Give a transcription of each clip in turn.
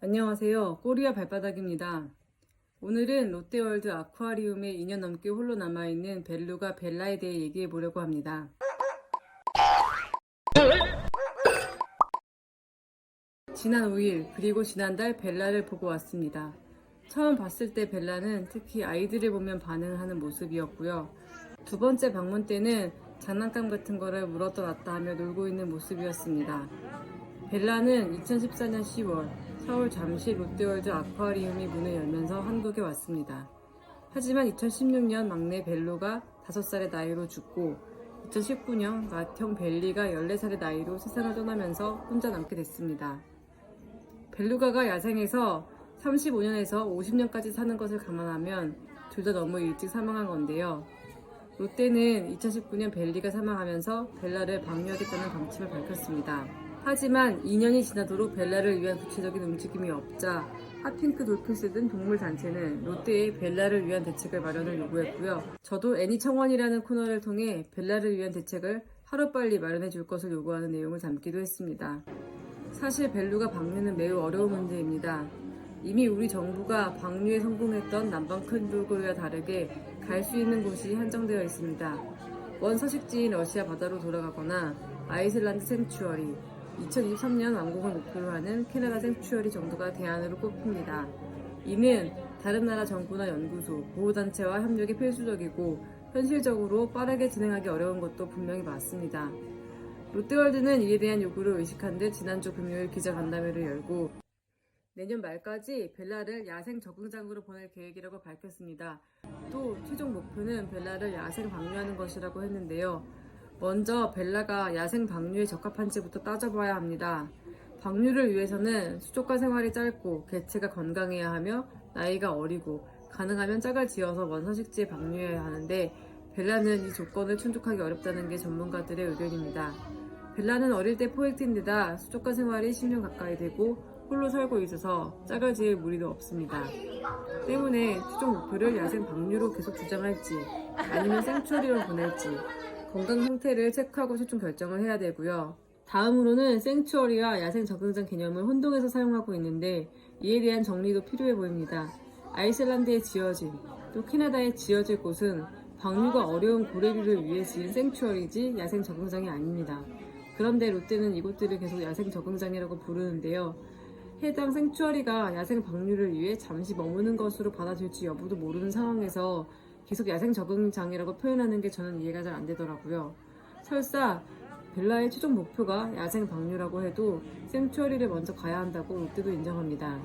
안녕하세요. 꼬리와 발바닥입니다. 오늘은 롯데월드 아쿠아리움에 2년 넘게 홀로 남아있는 벨루가 벨라에 대해 얘기해 보려고 합니다. 지난 5일 그리고 지난달 벨라를 보고 왔습니다. 처음 봤을 때 벨라는 특히 아이들을 보면 반응하는 모습이었고요. 두 번째 방문 때는 장난감 같은 거를 물었다 놨다 하며 놀고 있는 모습이었습니다. 벨라는 2014년 10월 서울 잠실 롯데월드 아쿠아리움이 문을 열면서 한국에 왔습니다. 하지만 2016년 막내 벨로가 5살의 나이로 죽고 2019년 맏형 벨리가 14살의 나이로 세상을 떠나면서 혼자 남게 됐습니다. 벨루가가 야생에서 35년에서 50년까지 사는 것을 감안하면 둘 다 너무 일찍 사망한 건데요. 롯데는 2019년 벨리가 사망하면서 벨라를 방류하겠다는 방침을 밝혔습니다. 하지만 2년이 지나도록 벨라를 위한 구체적인 움직임이 없자 핫핑크 돌핀스 등 동물단체는 롯데에 벨라를 위한 대책을 마련을 요구했고요. 저도 애니청원이라는 코너를 통해 벨라를 위한 대책을 하루빨리 마련해 줄 것을 요구하는 내용을 담기도 했습니다. 사실 벨루가 방류는 매우 어려운 문제입니다. 이미 우리 정부가 방류에 성공했던 남방 큰 돌고래와 다르게 갈 수 있는 곳이 한정되어 있습니다. 원 서식지인 러시아 바다로 돌아가거나 아이슬란드 생츄어리, 2023년 완공을 목표로 하는 캐나다 생츄어리 정도가 대안으로 꼽힙니다. 이는 다른 나라 정부나 연구소, 보호단체와 협력이 필수적이고 현실적으로 빠르게 진행하기 어려운 것도 분명히 맞습니다. 롯데월드는 이에 대한 요구를 의식한 듯 지난주 금요일 기자간담회를 열고 내년 말까지 벨라를 야생 적응장으로 보낼 계획이라고 밝혔습니다. 또 최종 목표는 벨라를 야생 방류하는 것이라고 했는데요. 먼저 벨라가 야생 방류에 적합한지부터 따져봐야 합니다. 방류를 위해서는 수족관 생활이 짧고 개체가 건강해야 하며 나이가 어리고 가능하면 짝을 지어서 원서식지에 방류해야 하는데 벨라는 이 조건을 충족하기 어렵다는 게 전문가들의 의견입니다. 벨라는 어릴 때 포획된 데다 수족관 생활이 10년 가까이 되고 홀로 살고 있어서 짝을 지을 무리도 없습니다. 때문에 최종 목표를 야생 방류로 계속 주장할지 아니면 생츄어리로 보낼지 건강 상태를 체크하고 최종 결정을 해야 되고요. 다음으로는 생츄어리와 야생 적응장 개념을 혼동해서 사용하고 있는데 이에 대한 정리도 필요해 보입니다. 아이슬란드에 지어진 또 캐나다에 지어질 곳은 방류가 어려운 고래류를 위해 지은 생츄어리지 야생 적응장이 아닙니다. 그런데 롯데는 이곳들을 계속 야생 적응장이라고 부르는데요. 해당 생츄어리가 야생 방류를 위해 잠시 머무는 것으로 받아들일지 여부도 모르는 상황에서 계속 야생 적응장이라고 표현하는 게 저는 이해가 잘 안 되더라고요. 설사 벨라의 최종 목표가 야생 방류라고 해도 생츄어리를 먼저 가야 한다고 롯데도 인정합니다.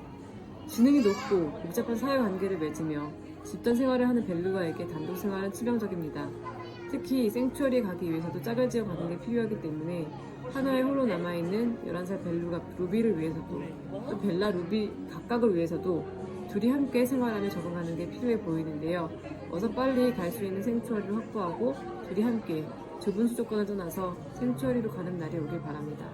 지능이 높고 복잡한 사회관계를 맺으며 집단 생활을 하는 벨루가에게 단독 생활은 치명적입니다. 특히 생츄어리에 가기 위해서도 짝을 지어 가는 게 필요하기 때문에 하나에 홀로 남아있는 11살 벨루가 루비를 위해서도 또 벨라 루비 각각을 위해서도 둘이 함께 생활하며 적응하는 게 필요해 보이는데요. 어서 빨리 갈 수 있는 생츄어리를 확보하고 둘이 함께 좁은 수족관을 떠나서 생츄어리로 가는 날이 오길 바랍니다.